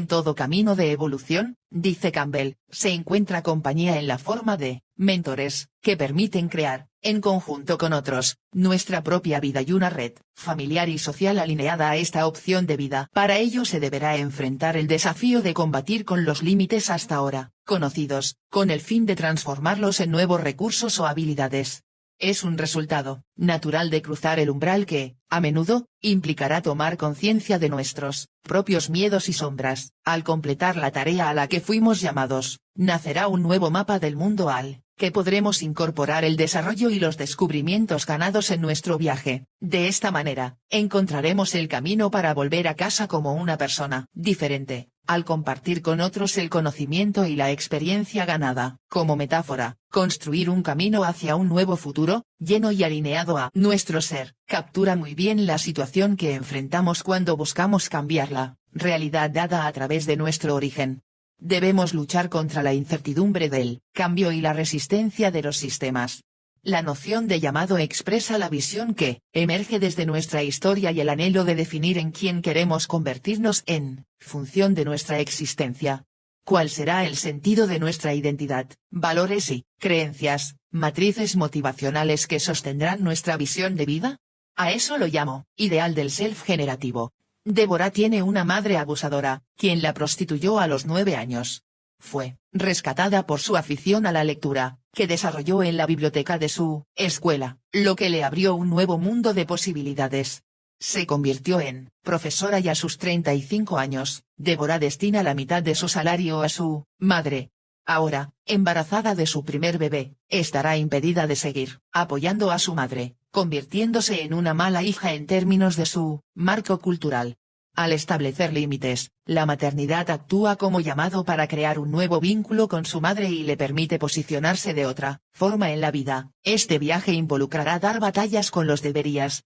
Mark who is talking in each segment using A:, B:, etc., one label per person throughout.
A: En todo camino de evolución, dice Campbell, se encuentra compañía en la forma de mentores, que permiten crear, en conjunto con otros, nuestra propia vida y una red familiar y social alineada a esta opción de vida. Para ello se deberá enfrentar el desafío de combatir con los límites hasta ahora conocidos, con el fin de transformarlos en nuevos recursos o habilidades. Es un resultado natural de cruzar el umbral que, a menudo, implicará tomar conciencia de nuestros propios miedos y sombras. Al completar la tarea a la que fuimos llamados, nacerá un nuevo mapa del mundo al que podremos incorporar el desarrollo y los descubrimientos ganados en nuestro viaje. De esta manera, encontraremos el camino para volver a casa como una persona diferente, al compartir con otros el conocimiento y la experiencia ganada. Como metáfora, construir un camino hacia un nuevo futuro, lleno y alineado a nuestro ser, captura muy bien la situación que enfrentamos cuando buscamos cambiar la realidad dada a través de nuestro origen. Debemos luchar contra la incertidumbre del cambio y la resistencia de los sistemas. La noción de llamado expresa la visión que emerge desde nuestra historia y el anhelo de definir en quién queremos convertirnos en función de nuestra existencia. ¿Cuál será el sentido de nuestra identidad, valores y creencias, matrices motivacionales que sostendrán nuestra visión de vida? A eso lo llamo ideal del self generativo. Débora tiene una madre abusadora, quien la prostituyó a los 9 años. Fue rescatada por su afición a la lectura, que desarrolló en la biblioteca de su escuela, lo que le abrió un nuevo mundo de posibilidades. Se convirtió en profesora y a sus 35 años, Débora destina la mitad de su salario a su madre. Ahora, embarazada de su primer bebé, estará impedida de seguir apoyando a su madre, convirtiéndose en una mala hija en términos de su marco cultural. Al establecer límites, la maternidad actúa como llamado para crear un nuevo vínculo con su madre y le permite posicionarse de otra forma en la vida. Este viaje involucrará dar batallas con los deberías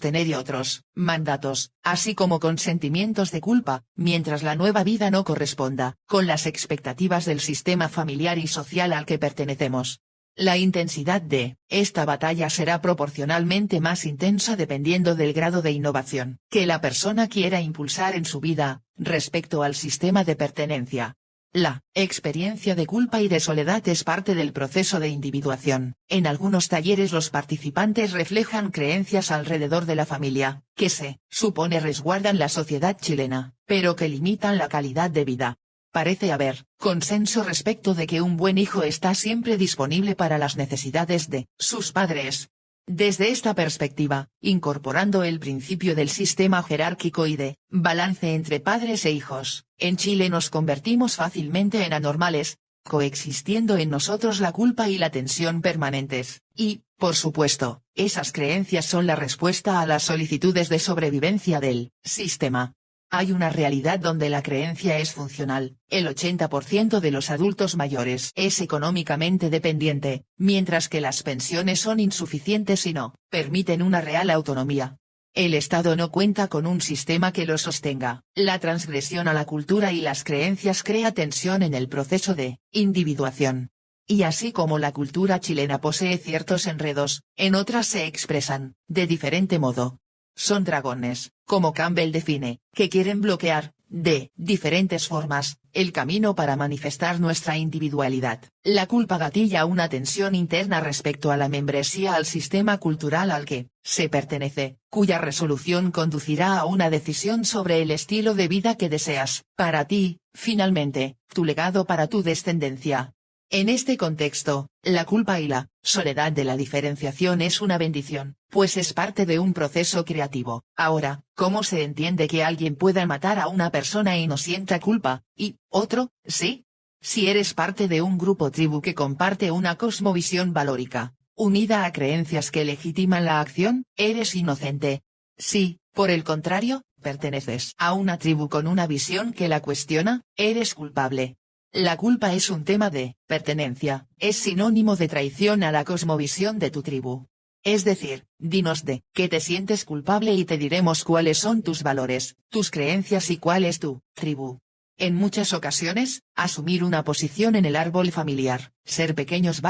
A: tener y otros mandatos, así como con sentimientos de culpa, mientras la nueva vida no corresponda con las expectativas del sistema familiar y social al que pertenecemos. La intensidad de esta batalla será proporcionalmente más intensa dependiendo del grado de innovación que la persona quiera impulsar en su vida, respecto al sistema de pertenencia. La experiencia de culpa y de soledad es parte del proceso de individuación. En algunos talleres los participantes reflejan creencias alrededor de la familia, que se supone resguardan la sociedad chilena, pero que limitan la calidad de vida. Parece haber consenso respecto de que un buen hijo está siempre disponible para las necesidades de sus padres. Desde esta perspectiva, incorporando el principio del sistema jerárquico y de balance entre padres e hijos, en Chile nos convertimos fácilmente en anormales, coexistiendo en nosotros la culpa y la tensión permanentes, y, por supuesto, esas creencias son la respuesta a las solicitudes de sobrevivencia del sistema. Hay una realidad donde la creencia es funcional, el 80% de los adultos mayores es económicamente dependiente, mientras que las pensiones son insuficientes y no permiten una real autonomía. El Estado no cuenta con un sistema que lo sostenga. La transgresión a la cultura y las creencias crea tensión en el proceso de individuación. Y así como la cultura chilena posee ciertos enredos, en otras se expresan de diferente modo. Son dragones, como Campbell define, que quieren bloquear, de diferentes formas, el camino para manifestar nuestra individualidad. La culpa gatilla una tensión interna respecto a la membresía al sistema cultural al que se pertenece, cuya resolución conducirá a una decisión sobre el estilo de vida que deseas, para ti, finalmente, tu legado para tu descendencia. En este contexto, la culpa y la soledad de la diferenciación es una bendición, pues es parte de un proceso creativo. Ahora, ¿cómo se entiende que alguien pueda matar a una persona y no sienta culpa, y otro, sí? Si eres parte de un grupo tribu que comparte una cosmovisión valórica, unida a creencias que legitiman la acción, eres inocente. Si, por el contrario, perteneces a una tribu con una visión que la cuestiona, eres culpable. La culpa es un tema de pertenencia, es sinónimo de traición a la cosmovisión de tu tribu. Es decir, dinos de qué te sientes culpable y te diremos cuáles son tus valores, tus creencias y cuál es tu tribu. En muchas ocasiones, asumir una posición en el árbol familiar, ser pequeños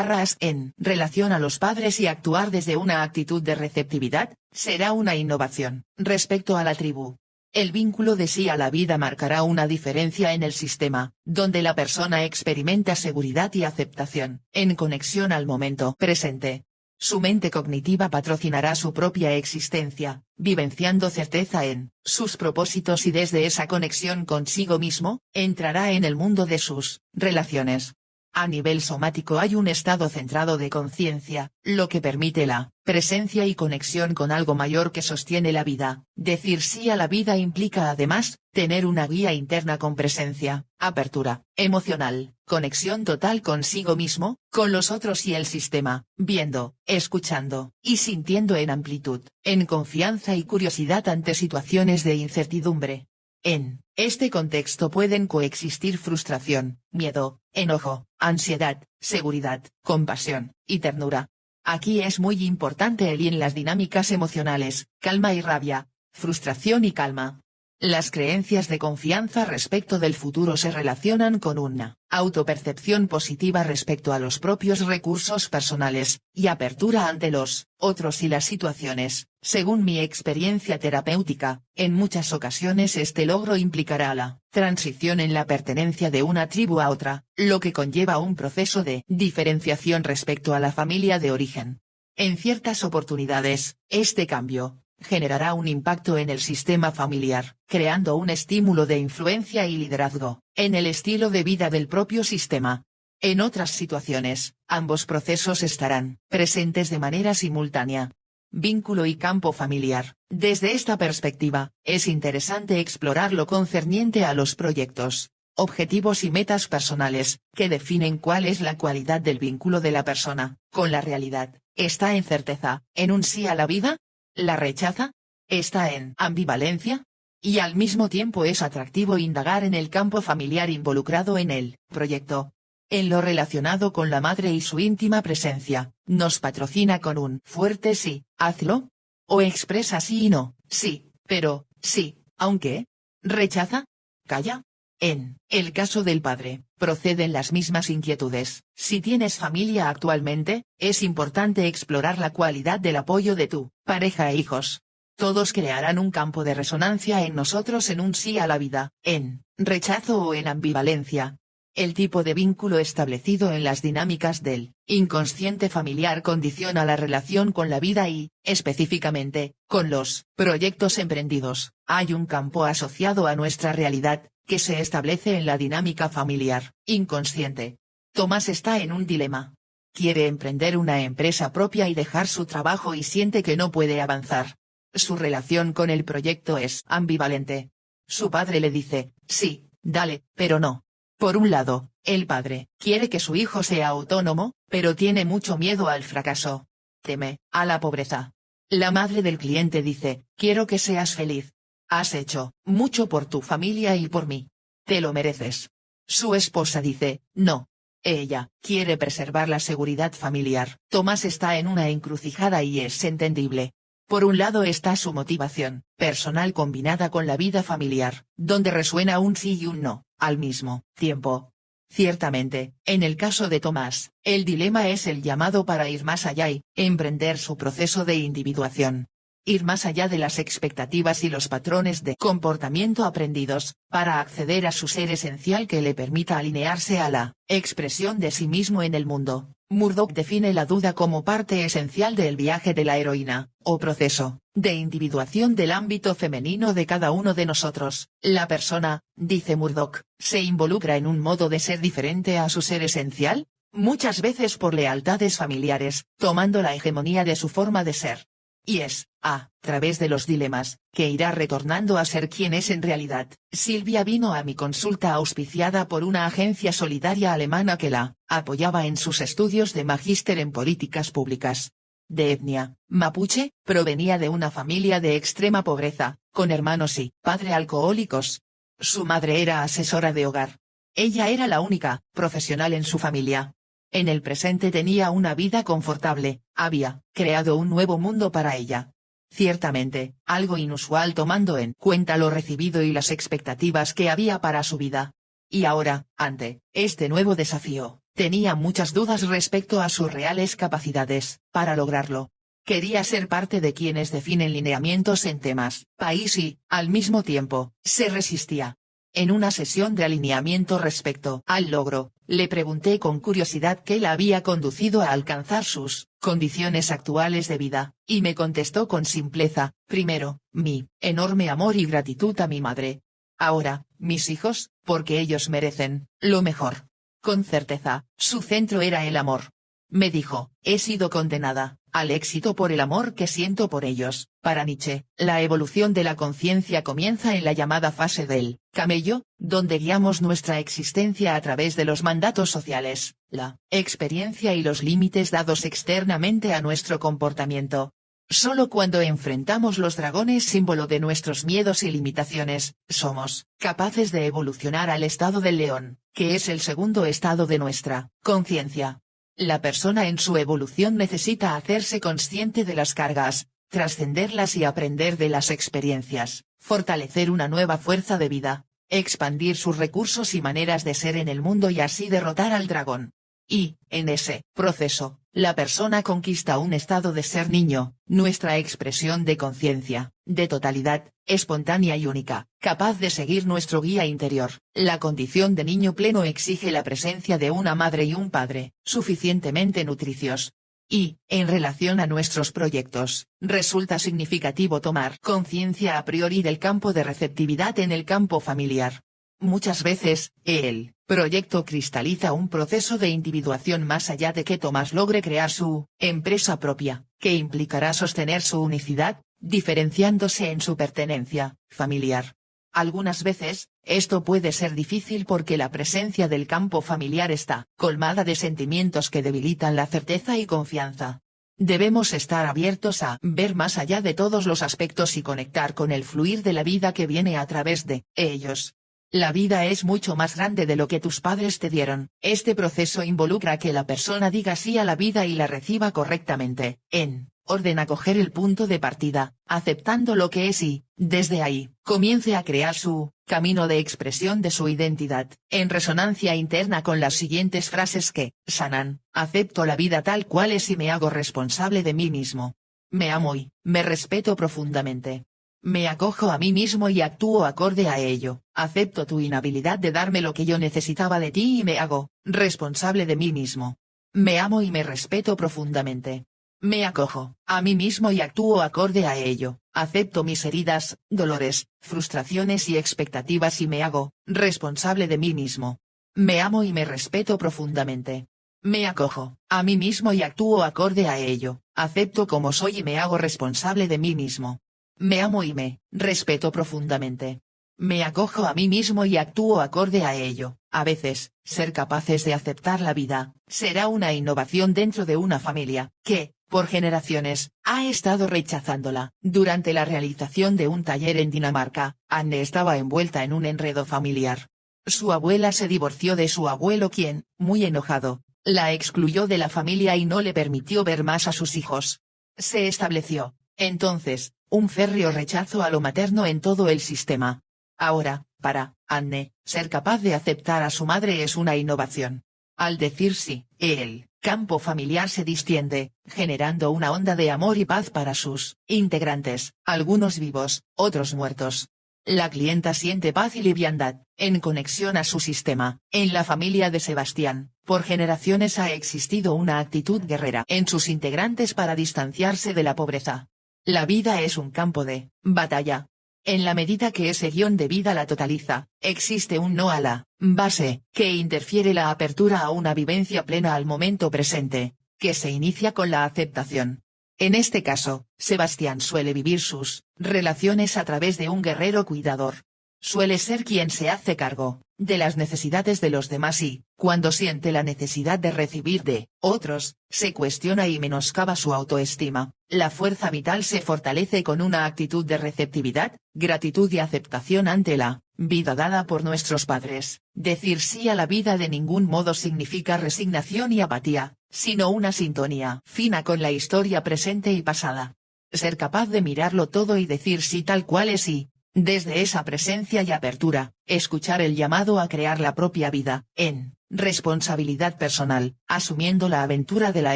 A: en relación a los padres y actuar desde una actitud de receptividad, será una innovación respecto a la tribu. El vínculo de sí a la vida marcará una diferencia en el sistema, donde la persona experimenta seguridad y aceptación, en conexión al momento presente. Su mente cognitiva patrocinará su propia existencia, vivenciando certeza en sus propósitos y desde esa conexión consigo mismo, entrará en el mundo de sus relaciones. A nivel somático hay un estado centrado de conciencia, lo que permite la presencia y conexión con algo mayor que sostiene la vida. Decir sí a la vida implica además, tener una guía interna con presencia, apertura emocional, conexión total consigo mismo, con los otros y el sistema, viendo, escuchando, y sintiendo en amplitud, en confianza y curiosidad ante situaciones de incertidumbre. En este contexto pueden coexistir frustración, miedo, enojo, ansiedad, seguridad, compasión, y ternura. Aquí es muy importante el y en las dinámicas emocionales, calma y rabia, frustración y calma. Las creencias de confianza respecto del futuro se relacionan con una autopercepción positiva respecto a los propios recursos personales, y apertura ante los otros y las situaciones. Según mi experiencia terapéutica, en muchas ocasiones este logro implicará la transición en la pertenencia de una tribu a otra, lo que conlleva un proceso de diferenciación respecto a la familia de origen. En ciertas oportunidades, este cambio generará un impacto en el sistema familiar, creando un estímulo de influencia y liderazgo en el estilo de vida del propio sistema. En otras situaciones, ambos procesos estarán presentes de manera simultánea. Vínculo y campo familiar. Desde esta perspectiva, es interesante explorar lo concerniente a los proyectos, objetivos y metas personales, que definen cuál es la cualidad del vínculo de la persona con la realidad. ¿Está en certeza, en un sí a la vida? ¿La rechaza? ¿Está en ambivalencia? Y al mismo tiempo es atractivo indagar en el campo familiar involucrado en el proyecto. En lo relacionado con la madre y su íntima presencia, ¿nos patrocina con un fuerte sí, hazlo? ¿O expresa sí y no, sí, pero, sí, aunque? ¿Rechaza? ¿Calla? En el caso del padre, proceden las mismas inquietudes. Si tienes familia actualmente, es importante explorar la cualidad del apoyo de tu pareja e hijos. Todos crearán un campo de resonancia en nosotros en un sí a la vida, en rechazo o en ambivalencia. El tipo de vínculo establecido en las dinámicas del inconsciente familiar condiciona la relación con la vida y, específicamente, con los proyectos emprendidos. Hay un campo asociado a nuestra realidad, que se establece en la dinámica familiar inconsciente. Tomás está en un dilema. Quiere emprender una empresa propia y dejar su trabajo y siente que no puede avanzar. Su relación con el proyecto es ambivalente. Su padre le dice, sí, dale, pero no. Por un lado, el padre quiere que su hijo sea autónomo, pero tiene mucho miedo al fracaso. Teme a la pobreza. La madre del cliente dice, quiero que seas feliz. Has hecho mucho por tu familia y por mí. Te lo mereces. Su esposa dice, no. Ella quiere preservar la seguridad familiar. Tomás está en una encrucijada y es entendible. Por un lado está su motivación personal combinada con la vida familiar, donde resuena un sí y un no, al mismo tiempo. Ciertamente, en el caso de Tomás, el dilema es el llamado para ir más allá y emprender su proceso de individuación. Ir más allá de las expectativas y los patrones de comportamiento aprendidos, para acceder a su ser esencial que le permita alinearse a la expresión de sí mismo en el mundo. Murdoch define la duda como parte esencial del viaje de la heroína, o proceso, de individuación del ámbito femenino de cada uno de nosotros. La persona, dice Murdoch, se involucra en un modo de ser diferente a su ser esencial, muchas veces por lealtades familiares, tomando la hegemonía de su forma de ser. Y es, a través de los dilemas, que irá retornando a ser quien es en realidad. Silvia vino a mi consulta auspiciada por una agencia solidaria alemana que la apoyaba en sus estudios de magíster en políticas públicas. De etnia mapuche, provenía de una familia de extrema pobreza, con hermanos y padre alcohólicos. Su madre era asesora de hogar. Ella era la única profesional en su familia. En el presente tenía una vida confortable, había creado un nuevo mundo para ella. Ciertamente, algo inusual tomando en cuenta lo recibido y las expectativas que había para su vida. Y ahora, ante este nuevo desafío, tenía muchas dudas respecto a sus reales capacidades para lograrlo. Quería ser parte de quienes definen lineamientos en temas, país y, al mismo tiempo, se resistía. En una sesión de alineamiento respecto al logro, le pregunté con curiosidad qué la había conducido a alcanzar sus condiciones actuales de vida, y me contestó con simpleza: primero, mi enorme amor y gratitud a mi madre. Ahora, mis hijos, porque ellos merecen lo mejor. Con certeza, su centro era el amor. Me dijo: he sido condenada al éxito por el amor que siento por ellos. Para Nietzsche, la evolución de la conciencia comienza en la llamada fase del camello, donde guiamos nuestra existencia a través de los mandatos sociales, la experiencia y los límites dados externamente a nuestro comportamiento. Solo cuando enfrentamos los dragones, símbolo de nuestros miedos y limitaciones, somos capaces de evolucionar al estado del león, que es el segundo estado de nuestra conciencia. La persona en su evolución necesita hacerse consciente de las cargas, trascenderlas y aprender de las experiencias, fortalecer una nueva fuerza de vida, expandir sus recursos y maneras de ser en el mundo y así derrotar al dragón. Y, en ese proceso, la persona conquista un estado de ser niño, nuestra expresión de conciencia, de totalidad, espontánea y única, capaz de seguir nuestro guía interior. La condición de niño pleno exige la presencia de una madre y un padre, suficientemente nutricios. Y, en relación a nuestros proyectos, resulta significativo tomar conciencia a priori del campo de receptividad en el campo familiar. Muchas veces, el proyecto cristaliza un proceso de individuación más allá de que Tomás logre crear su empresa propia, que implicará sostener su unicidad, diferenciándose en su pertenencia familiar. Algunas veces, esto puede ser difícil porque la presencia del campo familiar está colmada de sentimientos que debilitan la certeza y confianza. Debemos estar abiertos a ver más allá de todos los aspectos y conectar con el fluir de la vida que viene a través de ellos. La vida es mucho más grande de lo que tus padres te dieron. Este proceso involucra que la persona diga sí a la vida y la reciba correctamente, en orden a coger el punto de partida, aceptando lo que es y, desde ahí, comience a crear su camino de expresión de su identidad, en resonancia interna con las siguientes frases que sanan: acepto la vida tal cual es y me hago responsable de mí mismo. Me amo y me respeto profundamente. Me acojo a mí mismo y actúo acorde a ello. Acepto tu inhabilidad de darme lo que yo necesitaba de ti y me hago responsable de mí mismo. Me amo y me respeto profundamente. Me acojo a mí mismo y actúo acorde a ello. Acepto mis heridas, dolores, frustraciones y expectativas y me hago responsable de mí mismo. Me amo y me respeto profundamente. Me acojo a mí mismo y actúo acorde a ello. Acepto como soy y me hago responsable de mí mismo. Me amo y me respeto profundamente. Me acojo a mí mismo y actúo acorde a ello. A veces, ser capaces de aceptar la vida, será una innovación dentro de una familia, que, por generaciones, ha estado rechazándola. Durante la realización de un taller en Dinamarca, Anne estaba envuelta en un enredo familiar. Su abuela se divorció de su abuelo quien, muy enojado, la excluyó de la familia y no le permitió ver más a sus hijos. Se estableció, entonces, un férreo rechazo a lo materno en todo el sistema. Ahora, para Anne, ser capaz de aceptar a su madre es una innovación. Al decir sí, el campo familiar se distiende, generando una onda de amor y paz para sus integrantes, algunos vivos, otros muertos. La clienta siente paz y liviandad, en conexión a su sistema. En la familia de Sebastián, por generaciones ha existido una actitud guerrera en sus integrantes para distanciarse de la pobreza. La vida es un campo de batalla. En la medida que ese guión de vida la totaliza, existe un no a la base, que interfiere la apertura a una vivencia plena al momento presente, que se inicia con la aceptación. En este caso, Sebastián suele vivir sus relaciones a través de un guerrero cuidador. Suele ser quien se hace cargo de las necesidades de los demás y, cuando siente la necesidad de recibir de otros, se cuestiona y menoscaba su autoestima. La fuerza vital se fortalece con una actitud de receptividad, gratitud y aceptación ante la vida dada por nuestros padres. Decir sí a la vida de ningún modo significa resignación y apatía, sino una sintonía fina con la historia presente y pasada. Ser capaz de mirarlo todo y decir sí tal cual es y, desde esa presencia y apertura, escuchar el llamado a crear la propia vida, en responsabilidad personal, asumiendo la aventura de la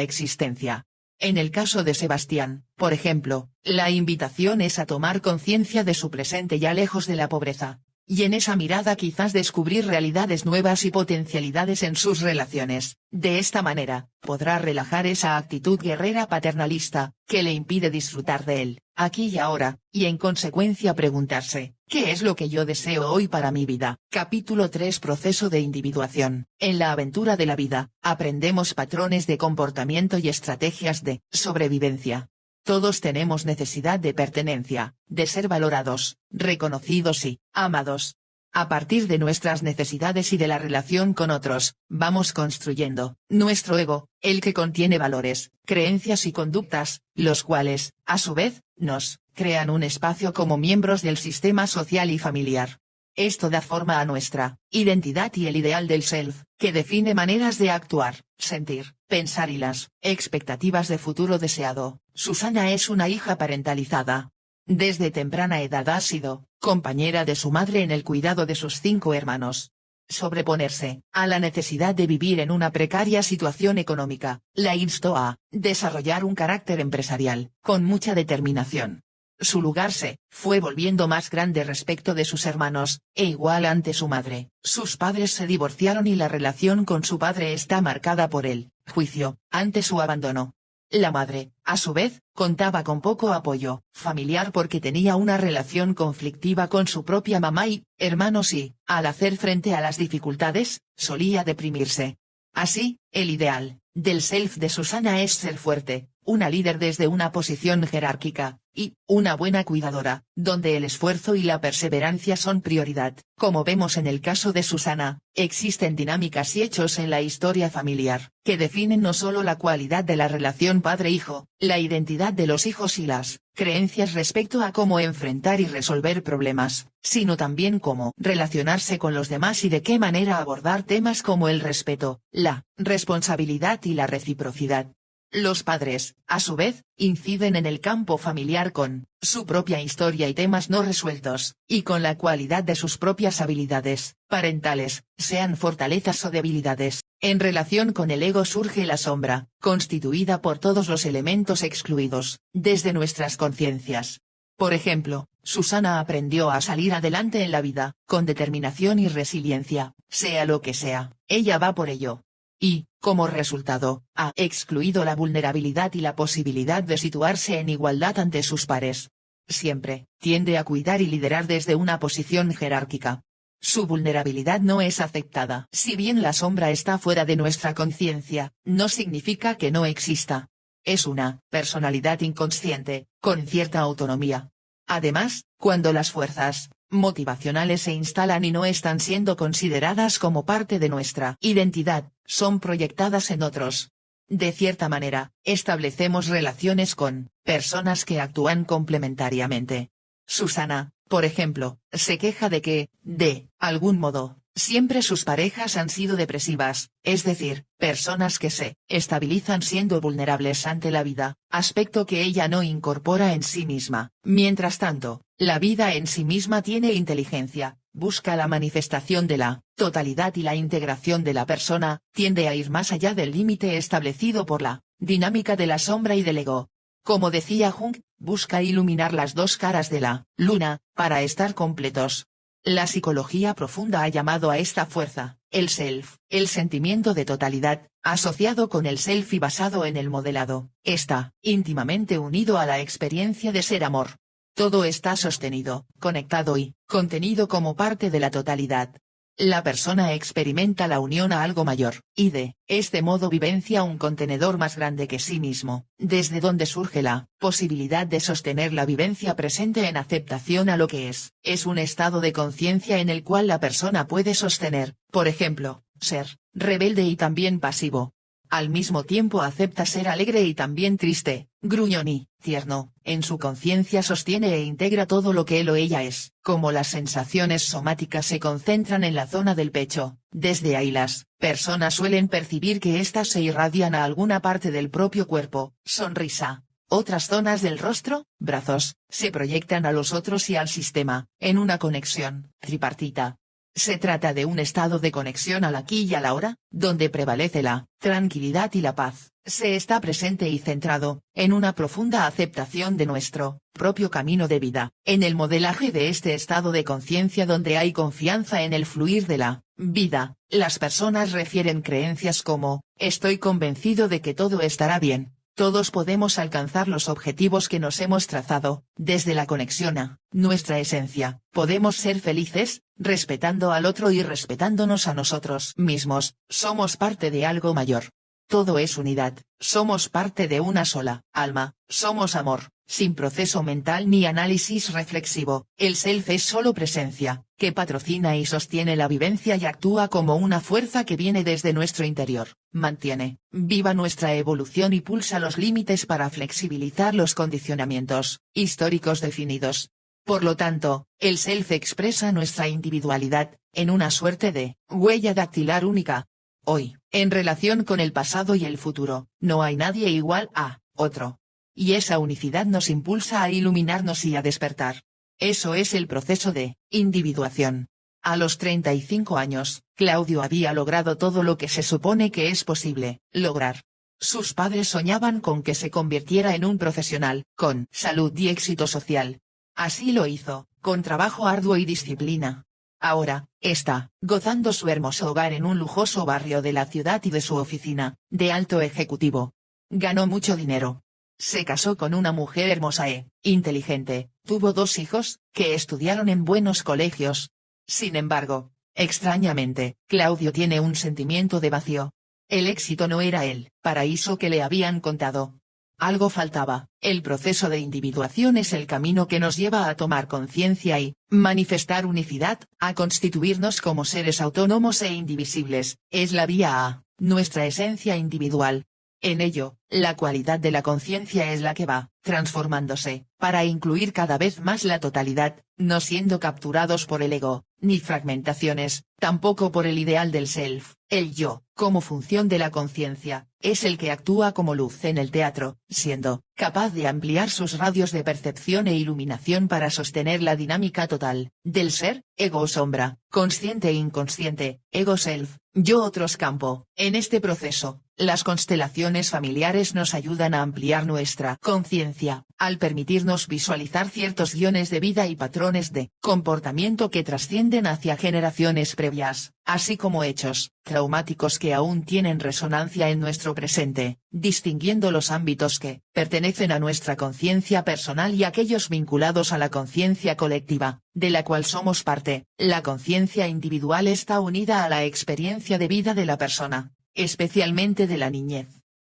A: existencia. En el caso de Sebastián, por ejemplo, la invitación es a tomar conciencia de su presente ya lejos de la pobreza. Y en esa mirada quizás descubrir realidades nuevas y potencialidades en sus relaciones. De esta manera, podrá relajar esa actitud guerrera paternalista, que le impide disfrutar de él, aquí y ahora, y en consecuencia preguntarse, ¿qué es lo que yo deseo hoy para mi vida? Capítulo 3 Proceso de individuación. En la aventura de la vida, aprendemos patrones de comportamiento y estrategias de sobrevivencia. Todos tenemos necesidad de pertenencia, de ser valorados, reconocidos y amados. A partir de nuestras necesidades y de la relación con otros, vamos construyendo nuestro ego, el que contiene valores, creencias y conductas, los cuales, a su vez, nos crean un espacio como miembros del sistema social y familiar. Esto da forma a nuestra identidad y el ideal del self, que define maneras de actuar, sentir, pensar y las expectativas de futuro deseado. Susana es una hija parentalizada. Desde temprana edad ha sido compañera de su madre en el cuidado de sus 5 hermanos. Sobreponerse a la necesidad de vivir en una precaria situación económica, la instó a desarrollar un carácter empresarial, con mucha determinación. Su lugar se fue volviendo más grande respecto de sus hermanos, e igual ante su madre. Sus padres se divorciaron y la relación con su padre está marcada por el juicio ante su abandono. La madre, a su vez, contaba con poco apoyo familiar porque tenía una relación conflictiva con su propia mamá y hermanos y, al hacer frente a las dificultades, solía deprimirse. Así, el ideal del self de Susana es ser fuerte, una líder desde una posición jerárquica, y una buena cuidadora, donde el esfuerzo y la perseverancia son prioridad. Como vemos en el caso de Susana, existen dinámicas y hechos en la historia familiar, que definen no solo la cualidad de la relación padre-hijo, la identidad de los hijos y las creencias respecto a cómo enfrentar y resolver problemas, sino también cómo relacionarse con los demás y de qué manera abordar temas como el respeto, la responsabilidad y la reciprocidad. Los padres, a su vez, inciden en el campo familiar con su propia historia y temas no resueltos, y con la cualidad de sus propias habilidades parentales, sean fortalezas o debilidades. En relación con el ego surge la sombra, constituida por todos los elementos excluidos, desde nuestras conciencias. Por ejemplo, Susana aprendió a salir adelante en la vida, con determinación y resiliencia, sea lo que sea, ella va por ello. Y, como resultado, ha excluido la vulnerabilidad y la posibilidad de situarse en igualdad ante sus pares. Siempre, tiende a cuidar y liderar desde una posición jerárquica. Su vulnerabilidad no es aceptada. Si bien la sombra está fuera de nuestra conciencia, no significa que no exista. Es una personalidad inconsciente, con cierta autonomía. Además, cuando las fuerzas motivacionales se instalan y no están siendo consideradas como parte de nuestra identidad, son proyectadas en otros. De cierta manera, establecemos relaciones con personas que actúan complementariamente. Susana, por ejemplo, se queja de que, de algún modo, siempre sus parejas han sido depresivas, es decir, personas que se estabilizan siendo vulnerables ante la vida, aspecto que ella no incorpora en sí misma. Mientras tanto, la vida en sí misma tiene inteligencia, busca la manifestación de la totalidad y la integración de la persona, tiende a ir más allá del límite establecido por la dinámica de la sombra y del ego. Como decía Jung, busca iluminar las dos caras de la luna, para estar completos. La psicología profunda ha llamado a esta fuerza, el self, el sentimiento de totalidad, asociado con el self y basado en el modelado, está íntimamente unido a la experiencia de ser amor. Todo está sostenido, conectado y contenido como parte de la totalidad. La persona experimenta la unión a algo mayor, y de este modo vivencia un contenedor más grande que sí mismo, desde donde surge la posibilidad de sostener la vivencia presente en aceptación a lo que es. Es un estado de conciencia en el cual la persona puede sostener, por ejemplo, ser rebelde y también pasivo. Al mismo tiempo acepta ser alegre y también triste, gruñón y tierno, en su conciencia sostiene e integra todo lo que él o ella es. Como las sensaciones somáticas se concentran en la zona del pecho, desde ahí las personas suelen percibir que éstas se irradian a alguna parte del propio cuerpo, sonrisa. Otras zonas del rostro, brazos, se proyectan a los otros y al sistema, en una conexión tripartita. Se trata de un estado de conexión al aquí y a la ahora, donde prevalece la tranquilidad y la paz. se está presente y centrado, en una profunda aceptación de nuestro propio camino de vida, en el modelaje de este estado de conciencia donde hay confianza en el fluir de la vida. Las personas refieren creencias como, estoy convencido de que todo estará bien. Todos podemos alcanzar los objetivos que nos hemos trazado, desde la conexión a nuestra esencia, podemos ser felices, respetando al otro y respetándonos a nosotros mismos, somos parte de algo mayor. Todo es unidad, somos parte de una sola alma, somos amor, sin proceso mental ni análisis reflexivo, el self es solo presencia, que patrocina y sostiene la vivencia y actúa como una fuerza que viene desde nuestro interior, mantiene viva nuestra evolución y pulsa los límites para flexibilizar los condicionamientos históricos definidos. Por lo tanto, el self expresa nuestra individualidad, en una suerte de huella dactilar única. Hoy, en relación con el pasado y el futuro, no hay nadie igual a otro. Y esa unicidad nos impulsa a iluminarnos y a despertar. Eso es el proceso de individuación. A los 35 años, Claudio había logrado todo lo que se supone que es posible lograr. Sus padres soñaban con que se convirtiera en un profesional, con salud y éxito social. Así lo hizo, con trabajo arduo y disciplina. Ahora, está gozando su hermoso hogar en un lujoso barrio de la ciudad y de su oficina, de alto ejecutivo. Ganó mucho dinero. Se casó con una mujer hermosa e inteligente, tuvo 2 hijos, que estudiaron en buenos colegios. Sin embargo, extrañamente, Claudio tiene un sentimiento de vacío. El éxito no era el paraíso que le habían contado. Algo faltaba. El proceso de individuación es el camino que nos lleva a tomar conciencia y manifestar unicidad, a constituirnos como seres autónomos e indivisibles, es la vía a nuestra esencia individual. En ello, la cualidad de la conciencia es la que va transformándose, para incluir cada vez más la totalidad, no siendo capturados por el ego, ni fragmentaciones, tampoco por el ideal del self. El yo, como función de la conciencia, es el que actúa como luz en el teatro, siendo capaz de ampliar sus radios de percepción e iluminación para sostener la dinámica total, del ser, ego o sombra, consciente e inconsciente, ego-self, yo-otros campo. En este proceso, las constelaciones familiares nos ayudan a ampliar nuestra conciencia, al permitirnos visualizar ciertos guiones de vida y patrones de comportamiento que trascienden hacia generaciones previas, así como hechos traumáticos que aún tienen resonancia en nuestro presente, distinguiendo los ámbitos que pertenecen a nuestra conciencia personal y aquellos vinculados a la conciencia colectiva, de la cual somos parte. La conciencia individual está unida a la experiencia de vida de la persona, especialmente de la niñez.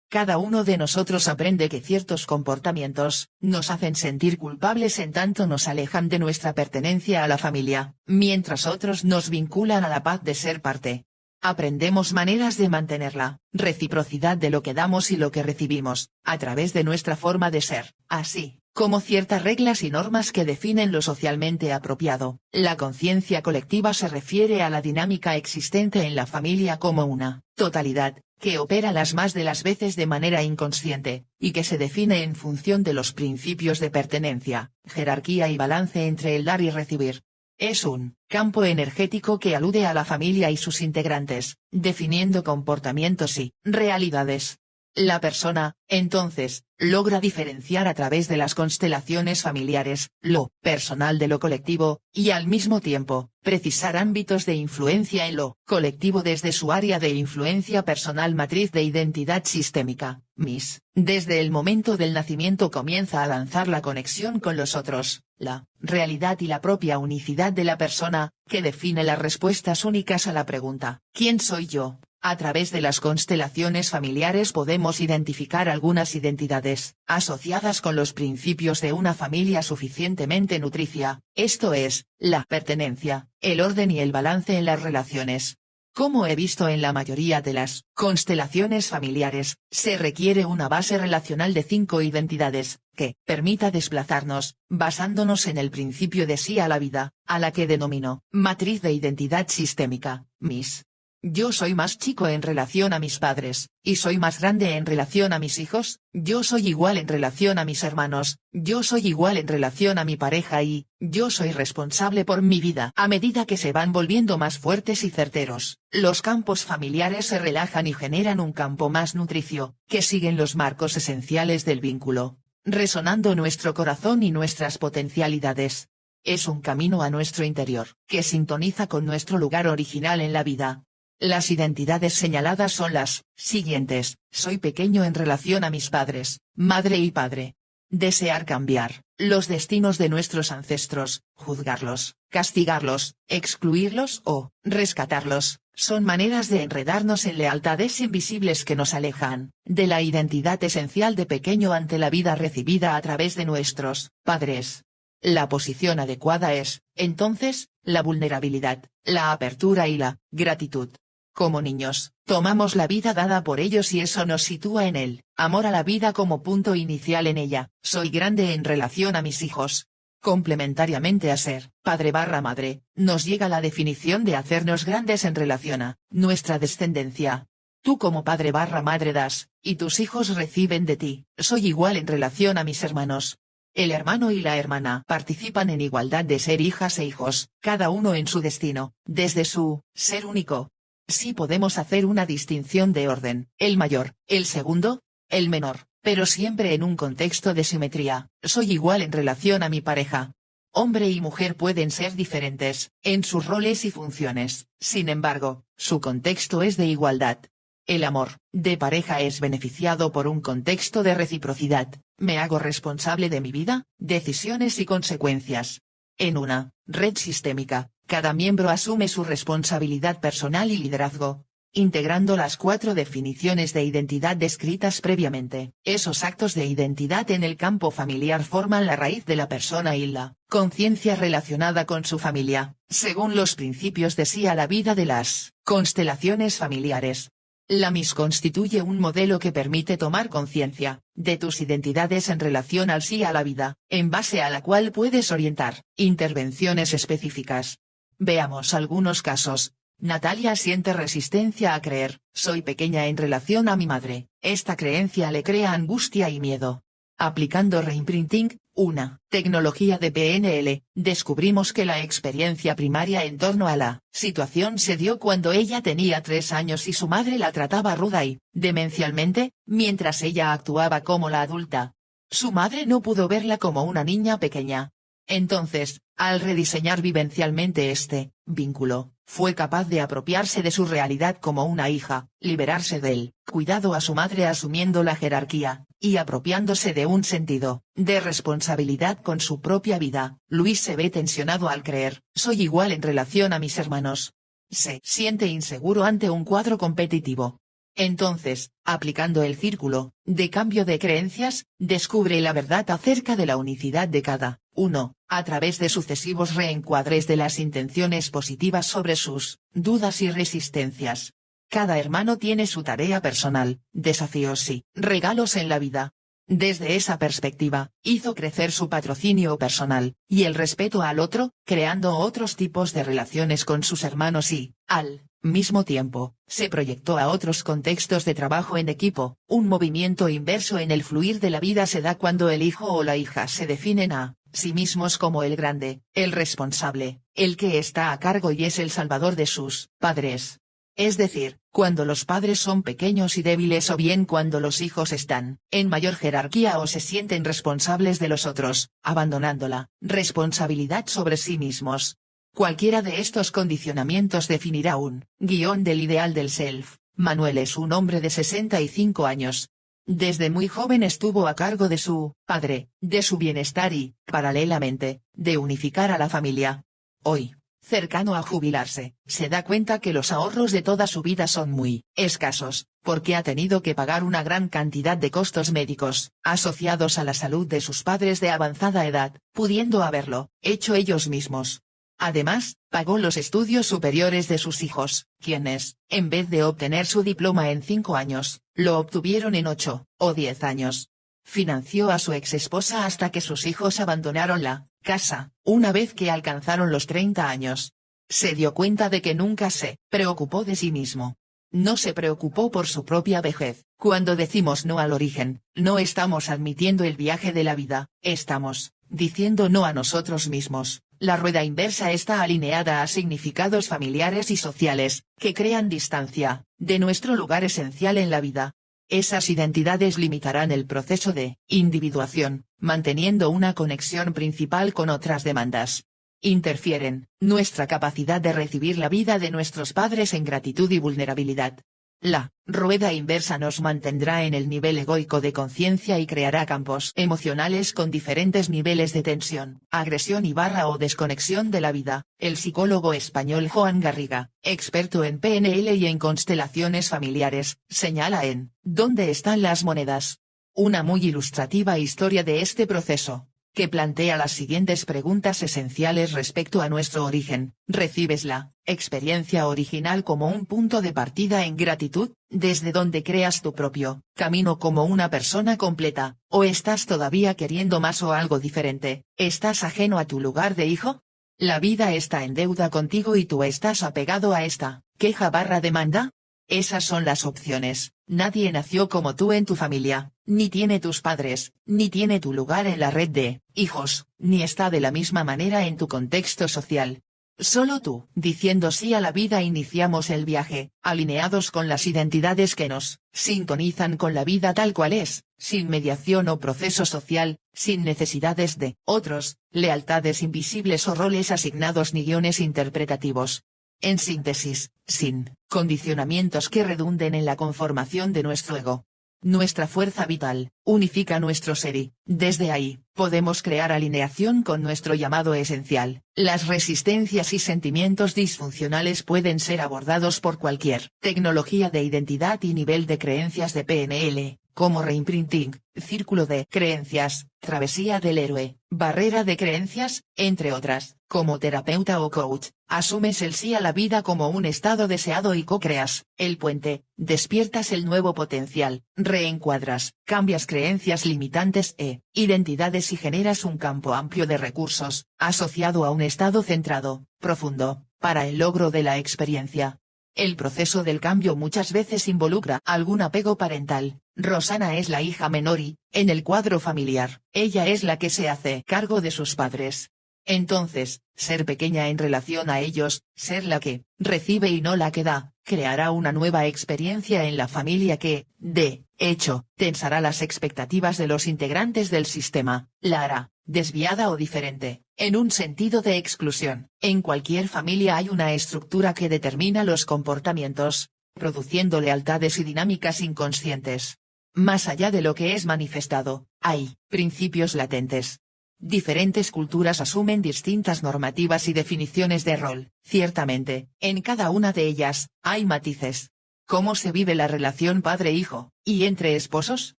A: Cada uno de nosotros aprende que ciertos comportamientos nos hacen sentir culpables en tanto nos alejan de nuestra pertenencia a la familia, mientras otros nos vinculan a la paz de ser parte. Aprendemos maneras de mantener la reciprocidad de lo que damos y lo que recibimos, a través de nuestra forma de ser, así como ciertas reglas y normas que definen lo socialmente apropiado. La conciencia colectiva se refiere a la dinámica existente en la familia como una totalidad, que opera las más de las veces de manera inconsciente, y que se define en función de los principios de pertenencia, jerarquía y balance entre el dar y recibir. Es un campo energético que alude a la familia y sus integrantes, definiendo comportamientos y realidades. La persona, entonces, logra diferenciar a través de las constelaciones familiares, lo personal de lo colectivo, y al mismo tiempo, precisar ámbitos de influencia en lo colectivo desde su área de influencia personal matriz de identidad sistémica, MIS. Desde el momento del nacimiento comienza a lanzar la conexión con los otros, la realidad y la propia unicidad de la persona, que define las respuestas únicas a la pregunta, ¿quién soy yo? A través de las constelaciones familiares podemos identificar algunas identidades, asociadas con los principios de una familia suficientemente nutricia, esto es, la pertenencia, el orden y el balance en las relaciones. Como he visto en la mayoría de las constelaciones familiares, se requiere una base relacional de 5 identidades, que permita desplazarnos, basándonos en el principio de sí a la vida, a la que denomino matriz de identidad sistémica, MIS. Yo soy más chico en relación a mis padres, y soy más grande en relación a mis hijos, yo soy igual en relación a mis hermanos, yo soy igual en relación a mi pareja y, yo soy responsable por mi vida. A medida que se van volviendo más fuertes y certeros, los campos familiares se relajan y generan un campo más nutricio, que siguen los marcos esenciales del vínculo, resonando nuestro corazón y nuestras potencialidades. Es un camino a nuestro interior, que sintoniza con nuestro lugar original en la vida. Las identidades señaladas son las siguientes: soy pequeño en relación a mis padres, madre y padre. Desear cambiar los destinos de nuestros ancestros, juzgarlos, castigarlos, excluirlos o rescatarlos, son maneras de enredarnos en lealtades invisibles que nos alejan de la identidad esencial de pequeño ante la vida recibida a través de nuestros padres. La posición adecuada es, entonces, la vulnerabilidad, la apertura y la gratitud. Como niños, tomamos la vida dada por ellos y eso nos sitúa en el amor a la vida como punto inicial en ella. Soy grande en relación a mis hijos. Complementariamente a ser padre/madre, nos llega la definición de hacernos grandes en relación a nuestra descendencia. Tú como padre/madre das, y tus hijos reciben de ti. Soy igual en relación a mis hermanos. El hermano y la hermana participan en igualdad de ser hijas e hijos, cada uno en su destino, desde su ser único. Sí podemos hacer una distinción de orden, el mayor, el segundo, el menor, pero siempre en un contexto de simetría. Soy igual en relación a mi pareja. Hombre y mujer pueden ser diferentes, en sus roles y funciones, sin embargo, su contexto es de igualdad. El amor de pareja es beneficiado por un contexto de reciprocidad. Me hago responsable de mi vida, decisiones y consecuencias. En una red sistémica, cada miembro asume su responsabilidad personal y liderazgo, integrando las 4 definiciones de identidad descritas previamente. Esos actos de identidad en el campo familiar forman la raíz de la persona y la conciencia relacionada con su familia, según los principios de sí a la vida de las constelaciones familiares. La MIS constituye un modelo que permite tomar conciencia de tus identidades en relación al sí a la vida, en base a la cual puedes orientar intervenciones específicas. Veamos algunos casos. Natalia siente resistencia a creer, soy pequeña en relación a mi madre. Esta creencia le crea angustia y miedo. Aplicando reimprinting, una tecnología de PNL, descubrimos que la experiencia primaria en torno a la situación se dio cuando ella tenía 3 años y su madre la trataba ruda y demencialmente, mientras ella actuaba como la adulta. Su madre no pudo verla como una niña pequeña. Entonces, al rediseñar vivencialmente este vínculo, fue capaz de apropiarse de su realidad como una hija, liberarse del cuidado a su madre asumiendo la jerarquía, y apropiándose de un sentido de responsabilidad con su propia vida. Luis se ve tensionado al creer, soy igual en relación a mis hermanos. Se siente inseguro ante un cuadro competitivo. Entonces, aplicando el círculo de cambio de creencias, descubre la verdad acerca de la unicidad de cada uno, a través de sucesivos reencuadres de las intenciones positivas sobre sus dudas y resistencias. Cada hermano tiene su tarea personal, desafíos y regalos en la vida. Desde esa perspectiva, hizo crecer su patrocinio personal, y el respeto al otro, creando otros tipos de relaciones con sus hermanos y, al mismo tiempo, se proyectó a otros contextos de trabajo en equipo. Un movimiento inverso en el fluir de la vida se da cuando el hijo o la hija se definen a sí mismos como el grande, el responsable, el que está a cargo y es el salvador de sus padres. Es decir, cuando los padres son pequeños y débiles o bien cuando los hijos están en mayor jerarquía o se sienten responsables de los otros, abandonando la responsabilidad sobre sí mismos. Cualquiera de estos condicionamientos definirá un guión del ideal del self. Manuel es un hombre de 65 años. Desde muy joven estuvo a cargo de su padre, de su bienestar y, paralelamente, de unificar a la familia. Hoy, cercano a jubilarse, se da cuenta que los ahorros de toda su vida son muy escasos, porque ha tenido que pagar una gran cantidad de costos médicos, asociados a la salud de sus padres de avanzada edad, pudiendo haberlo hecho ellos mismos. Además, pagó los estudios superiores de sus hijos, quienes, en vez de obtener su diploma en 5 años, lo obtuvieron en 8 o 10 años. Financió a su exesposa hasta que sus hijos abandonaron la casa, una vez que alcanzaron los 30 años. Se dio cuenta de que nunca se preocupó de sí mismo. No se preocupó por su propia vejez. Cuando decimos no al origen, no estamos admitiendo el viaje de la vida, estamos diciendo no a nosotros mismos. La rueda inversa está alineada a significados familiares y sociales, que crean distancia de nuestro lugar esencial en la vida. Esas identidades limitarán el proceso de individuación, manteniendo una conexión principal con otras demandas. Interfieren nuestra capacidad de recibir la vida de nuestros padres en gratitud y vulnerabilidad. La rueda inversa nos mantendrá en el nivel egoico de conciencia y creará campos emocionales con diferentes niveles de tensión, agresión o desconexión de la vida. El psicólogo español Joan Garriga, experto en PNL y en constelaciones familiares, señala en ¿Dónde están las monedas? Una muy ilustrativa historia de este proceso, que plantea las siguientes preguntas esenciales respecto a nuestro origen. ¿Recibes la experiencia original como un punto de partida en gratitud, desde donde creas tu propio camino como una persona completa, o estás todavía queriendo más o algo diferente? ¿Estás ajeno a tu lugar de hijo? ¿La vida está en deuda contigo y tú estás apegado a esta queja/demanda? Esas son las opciones. Nadie nació como tú en tu familia, ni tiene tus padres, ni tiene tu lugar en la red de hijos, ni está de la misma manera en tu contexto social. Solo tú, diciendo sí a la vida, iniciamos el viaje, alineados con las identidades que nos sintonizan con la vida tal cual es, sin mediación o proceso social, sin necesidades de otros, lealtades invisibles o roles asignados ni guiones interpretativos. En síntesis, sin condicionamientos que redunden en la conformación de nuestro ego. Nuestra fuerza vital unifica nuestro ser y, desde ahí, podemos crear alineación con nuestro llamado esencial. Las resistencias y sentimientos disfuncionales pueden ser abordados por cualquier tecnología de identidad y nivel de creencias de PNL, como reimprinting, círculo de creencias, travesía del héroe, barrera de creencias, entre otras. Como terapeuta o coach, asumes el sí a la vida como un estado deseado y co-creas el puente, despiertas el nuevo potencial, reencuadras, cambias creencias limitantes e identidades y generas un campo amplio de recursos, asociado a un estado centrado, profundo, para el logro de la experiencia. El proceso del cambio muchas veces involucra algún apego parental. Rosana es la hija menor y, en el cuadro familiar, ella es la que se hace cargo de sus padres. Entonces, ser pequeña en relación a ellos, ser la que recibe y no la que da, creará una nueva experiencia en la familia que, de hecho, tensará las expectativas de los integrantes del sistema, la hará desviada o diferente, en un sentido de exclusión. En cualquier familia hay una estructura que determina los comportamientos, produciendo lealtades y dinámicas inconscientes. Más allá de lo que es manifestado, hay principios latentes. Diferentes culturas asumen distintas normativas y definiciones de rol. Ciertamente, en cada una de ellas, hay matices. ¿Cómo se vive la relación padre-hijo, y entre esposos?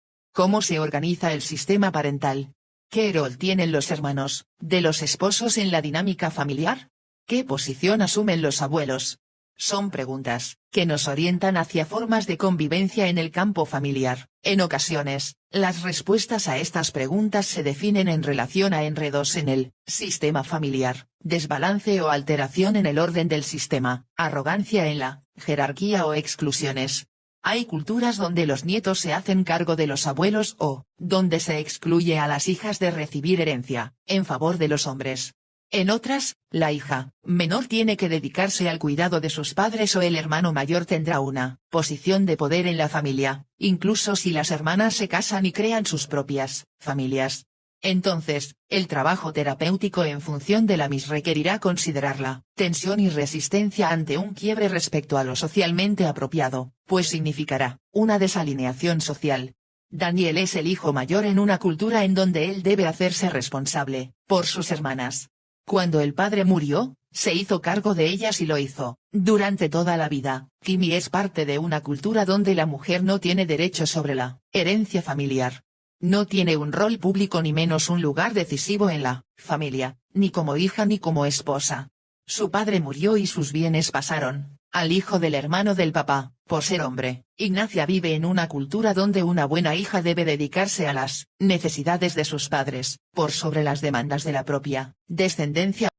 A: ¿Cómo se organiza el sistema parental? ¿Qué rol tienen los hermanos de los esposos en la dinámica familiar? ¿Qué posición asumen los abuelos? Son preguntas que nos orientan hacia formas de convivencia en el campo familiar. En ocasiones, las respuestas a estas preguntas se definen en relación a enredos en el sistema familiar, desbalance o alteración en el orden del sistema, arrogancia en la jerarquía o exclusiones. Hay culturas donde los nietos se hacen cargo de los abuelos o donde se excluye a las hijas de recibir herencia, en favor de los hombres. En otras, la hija menor tiene que dedicarse al cuidado de sus padres o el hermano mayor tendrá una posición de poder en la familia, incluso si las hermanas se casan y crean sus propias familias. Entonces, el trabajo terapéutico en función de la MIS requerirá considerar la tensión y resistencia ante un quiebre respecto a lo socialmente apropiado, pues significará una desalineación social. Daniel es el hijo mayor en una cultura en donde él debe hacerse responsable por sus hermanas. Cuando el padre murió, se hizo cargo de ellas y lo hizo durante toda la vida. Kimi es parte de una cultura donde la mujer no tiene derecho sobre la herencia familiar. No tiene un rol público ni menos un lugar decisivo en la familia, ni como hija ni como esposa. Su padre murió y sus bienes pasaron al hijo del hermano del papá, por ser hombre. Ignacia vive en una cultura donde una buena hija debe dedicarse a las necesidades de sus padres, por sobre las demandas de la propia descendencia.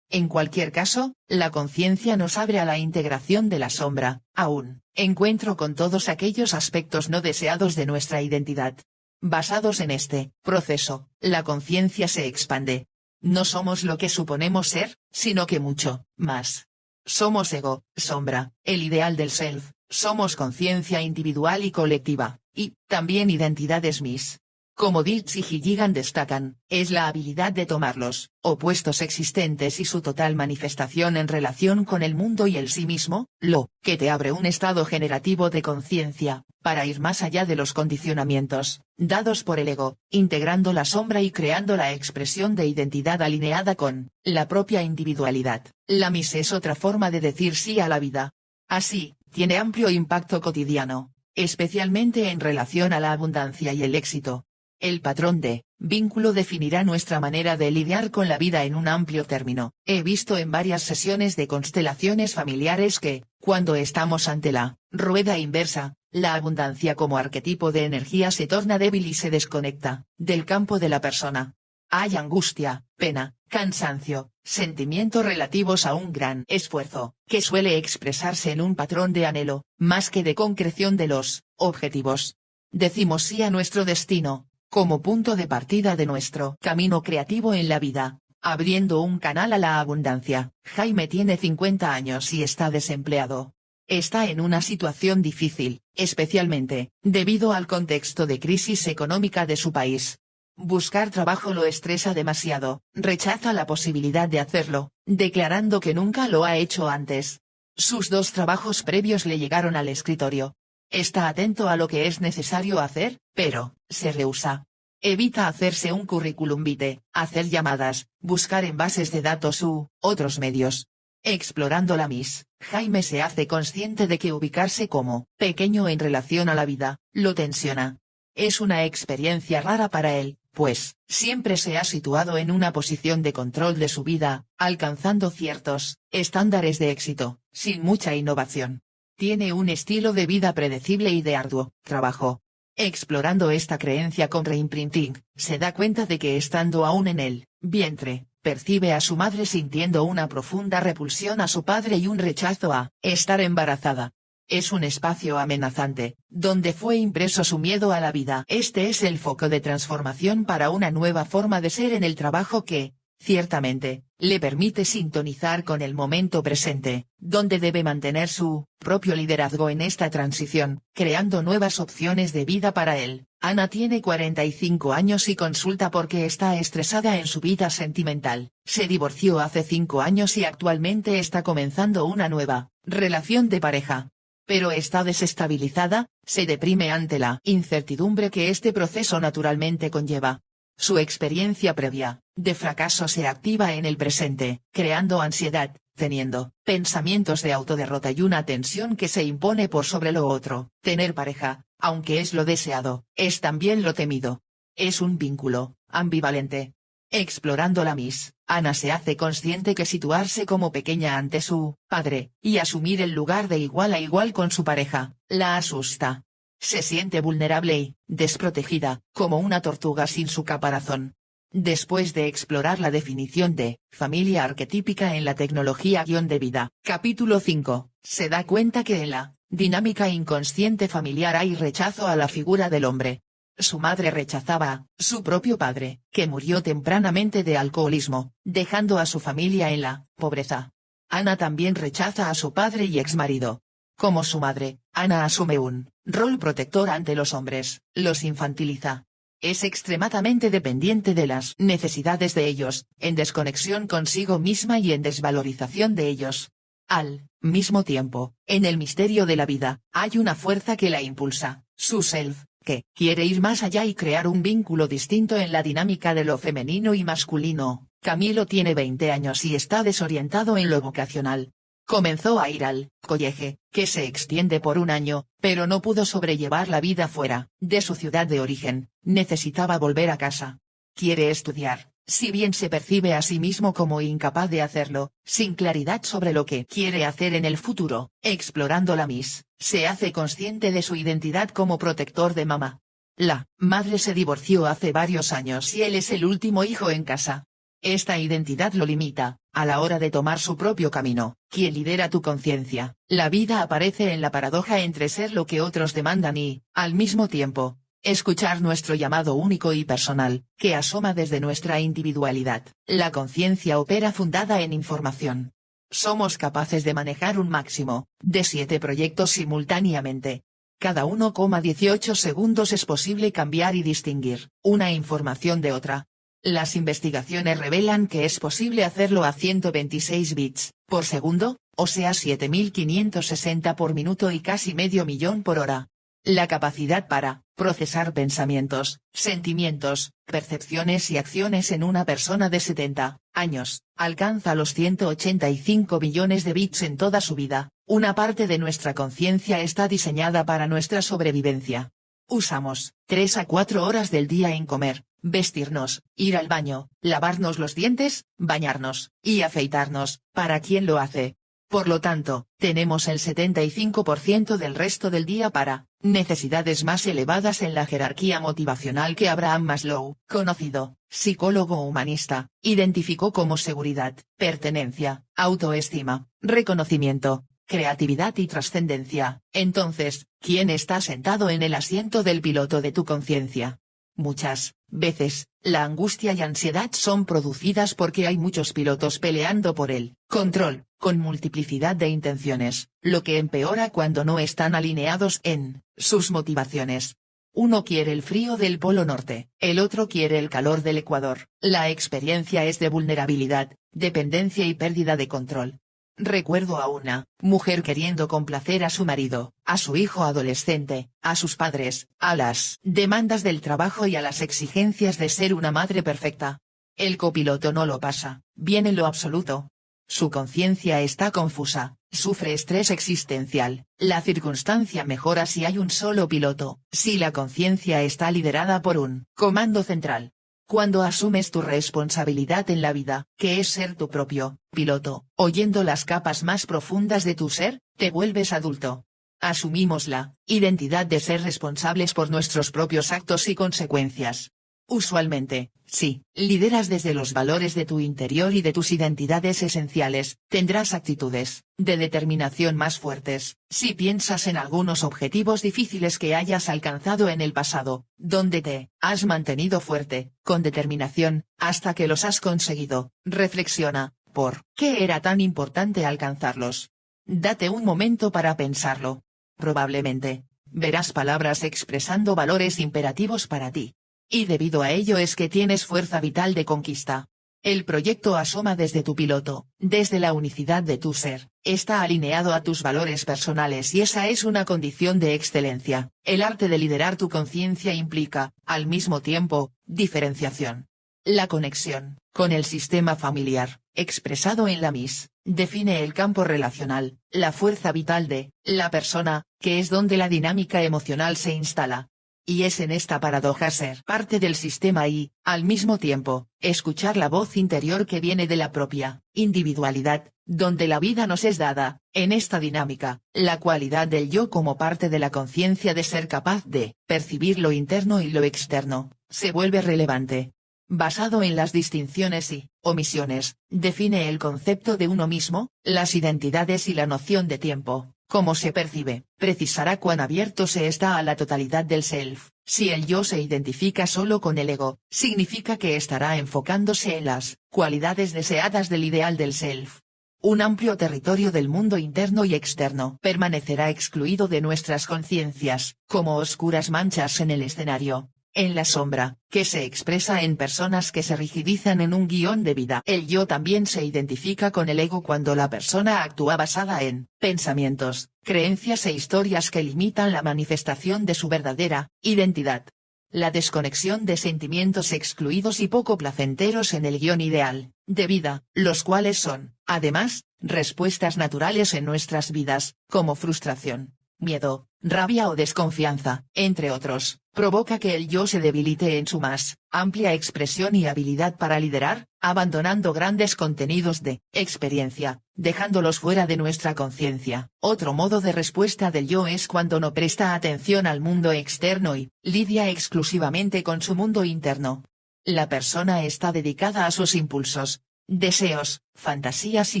A: En cualquier caso, la conciencia nos abre a la integración de la sombra, a un encuentro con todos aquellos aspectos no deseados de nuestra identidad. Basados en este proceso, la conciencia se expande. No somos lo que suponemos ser, sino que mucho más. Somos ego, sombra, el ideal del self, somos conciencia individual y colectiva, y también identidades mis. Como Dilts y Gilligan destacan, es la habilidad de tomar los opuestos existentes y su total manifestación en relación con el mundo y el sí mismo, lo que te abre un estado generativo de conciencia, para ir más allá de los condicionamientos dados por el ego, integrando la sombra y creando la expresión de identidad alineada con la propia individualidad. La MIS es otra forma de decir sí a la vida. Así, tiene amplio impacto cotidiano, especialmente en relación a la abundancia y el éxito. El patrón de vínculo definirá nuestra manera de lidiar con la vida en un amplio término. He visto en varias sesiones de constelaciones familiares que, cuando estamos ante la rueda inversa, la abundancia como arquetipo de energía se torna débil y se desconecta del campo de la persona. Hay angustia, pena, cansancio, sentimientos relativos a un gran esfuerzo, que suele expresarse en un patrón de anhelo, más que de concreción de los objetivos. Decimos sí a nuestro destino, como punto de partida de nuestro camino creativo en la vida, abriendo un canal a la abundancia. Jaime tiene 50 años y está desempleado. Está en una situación difícil, especialmente debido al contexto de crisis económica de su país. Buscar trabajo lo estresa demasiado, rechaza la posibilidad de hacerlo, declarando que nunca lo ha hecho antes. Sus 2 trabajos previos le llegaron al escritorio. Está atento a lo que es necesario hacer, pero se rehúsa. Evita hacerse un currículum vitae, hacer llamadas, buscar en bases de datos u otros medios. Explorando la MIS, Jaime se hace consciente de que ubicarse como pequeño en relación a la vida lo tensiona. Es una experiencia rara para él, pues siempre se ha situado en una posición de control de su vida, alcanzando ciertos estándares de éxito, sin mucha innovación. Tiene un estilo de vida predecible y de arduo trabajo. Explorando esta creencia con reimprinting, se da cuenta de que estando aún en el vientre, percibe a su madre sintiendo una profunda repulsión a su padre y un rechazo a estar embarazada. Es un espacio amenazante, donde fue impreso su miedo a la vida. Este es el foco de transformación para una nueva forma de ser en el trabajo que, ciertamente, le permite sintonizar con el momento presente, donde debe mantener su propio liderazgo en esta transición, creando nuevas opciones de vida para él. Ana tiene 45 años y consulta porque está estresada en su vida sentimental. Se divorció hace 5 años y actualmente está comenzando una nueva relación de pareja. Pero está desestabilizada, se deprime ante la incertidumbre que este proceso naturalmente conlleva. Su experiencia previa de fracaso se activa en el presente, creando ansiedad, teniendo pensamientos de autoderrota y una tensión que se impone por sobre lo otro. Tener pareja, aunque es lo deseado, es también lo temido. Es un vínculo ambivalente. Explorando la MIS, Ana se hace consciente que situarse como pequeña ante su padre, y asumir el lugar de igual a igual con su pareja, la asusta. Se siente vulnerable y desprotegida, como una tortuga sin su caparazón. Después de explorar la definición de familia arquetípica en la tecnología-de vida, capítulo 5, se da cuenta que en la dinámica inconsciente familiar hay rechazo a la figura del hombre. Su madre rechazaba a su propio padre, que murió tempranamente de alcoholismo, dejando a su familia en la pobreza. Ana también rechaza a su padre y exmarido. Como su madre, Ana asume un rol protector ante los hombres, los infantiliza. Es extremadamente dependiente de las necesidades de ellos, en desconexión consigo misma y en desvalorización de ellos. Al mismo tiempo, en el misterio de la vida, hay una fuerza que la impulsa, su self, que quiere ir más allá y crear un vínculo distinto en la dinámica de lo femenino y masculino. Camilo tiene 20 años y está desorientado en lo vocacional. Comenzó a ir al colegio, que se extiende por 1 año, pero no pudo sobrellevar la vida fuera de su ciudad de origen, necesitaba volver a casa. Quiere estudiar, si bien se percibe a sí mismo como incapaz de hacerlo, sin claridad sobre lo que quiere hacer en el futuro. Explorando la MIS, se hace consciente de su identidad como protector de mamá. La madre se divorció hace varios años y él es el último hijo en casa. Esta identidad lo limita, a la hora de tomar su propio camino. Quien lidera tu conciencia, la vida aparece en la paradoja entre ser lo que otros demandan y, al mismo tiempo, escuchar nuestro llamado único y personal, que asoma desde nuestra individualidad. La conciencia opera fundada en información. Somos capaces de manejar un máximo de 7 proyectos simultáneamente. Cada 1,18 segundos es posible cambiar y distinguir una información de otra. Las investigaciones revelan que es posible hacerlo a 126 bits por segundo, o sea 7560 por minuto y casi medio millón por hora. La capacidad para procesar pensamientos, sentimientos, percepciones y acciones en una persona de 70 años alcanza los 185 billones de bits en toda su vida. Una parte de nuestra conciencia está diseñada para nuestra sobrevivencia. Usamos 3 a 4 horas del día en comer, vestirnos, ir al baño, lavarnos los dientes, bañarnos y afeitarnos. ¿Para quién lo hace? Por lo tanto, tenemos el 75% del resto del día para necesidades más elevadas en la jerarquía motivacional que Abraham Maslow, conocido psicólogo humanista, identificó como seguridad, pertenencia, autoestima, reconocimiento, creatividad y trascendencia. Entonces, ¿quién está sentado en el asiento del piloto de tu conciencia? Muchas veces, la angustia y ansiedad son producidas porque hay muchos pilotos peleando por el control, con multiplicidad de intenciones, lo que empeora cuando no están alineados en sus motivaciones. Uno quiere el frío del Polo Norte, el otro quiere el calor del Ecuador. La experiencia es de vulnerabilidad, dependencia y pérdida de control. Recuerdo a una mujer queriendo complacer a su marido, a su hijo adolescente, a sus padres, a las demandas del trabajo y a las exigencias de ser una madre perfecta. El copiloto no lo pasa bien en lo absoluto. Su conciencia está confusa, sufre estrés existencial. La circunstancia mejora si hay un solo piloto, si la conciencia está liderada por un comando central. Cuando asumes tu responsabilidad en la vida, que es ser tu propio piloto, oyendo las capas más profundas de tu ser, te vuelves adulto. Asumimos la identidad de ser responsables por nuestros propios actos y consecuencias. Usualmente, si lideras desde los valores de tu interior y de tus identidades esenciales, tendrás actitudes de determinación más fuertes. Si piensas en algunos objetivos difíciles que hayas alcanzado en el pasado, donde te has mantenido fuerte, con determinación, hasta que los has conseguido, reflexiona, ¿por qué era tan importante alcanzarlos? Date un momento para pensarlo. Probablemente verás palabras expresando valores imperativos para ti. Y debido a ello es que tienes fuerza vital de conquista. El proyecto asoma desde tu piloto, desde la unicidad de tu ser, está alineado a tus valores personales y esa es una condición de excelencia. El arte de liderar tu conciencia implica, al mismo tiempo, diferenciación. La conexión con el sistema familiar, expresado en la MIS, define el campo relacional, la fuerza vital de la persona, que es donde la dinámica emocional se instala. Y es en esta paradoja ser parte del sistema y, al mismo tiempo, escuchar la voz interior que viene de la propia individualidad, donde la vida nos es dada. En esta dinámica, la cualidad del yo como parte de la conciencia de ser capaz de percibir lo interno y lo externo, se vuelve relevante. Basado en las distinciones y omisiones, define el concepto de uno mismo, las identidades y la noción de tiempo. Cómo se percibe, precisará cuán abierto se está a la totalidad del self. Si el yo se identifica solo con el ego, significa que estará enfocándose en las cualidades deseadas del ideal del self. Un amplio territorio del mundo interno y externo permanecerá excluido de nuestras conciencias, como oscuras manchas en el escenario. En la sombra, que se expresa en personas que se rigidizan en un guión de vida. El yo también se identifica con el ego cuando la persona actúa basada en pensamientos, creencias e historias que limitan la manifestación de su verdadera identidad. La desconexión de sentimientos excluidos y poco placenteros en el guión ideal de vida, los cuales son, además, respuestas naturales en nuestras vidas, como frustración, miedo, rabia o desconfianza, entre otros, provoca que el yo se debilite en su más amplia expresión y habilidad para liderar, abandonando grandes contenidos de experiencia, dejándolos fuera de nuestra conciencia. Otro modo de respuesta del yo es cuando no presta atención al mundo externo y lidia exclusivamente con su mundo interno. La persona está dedicada a sus impulsos, deseos, fantasías y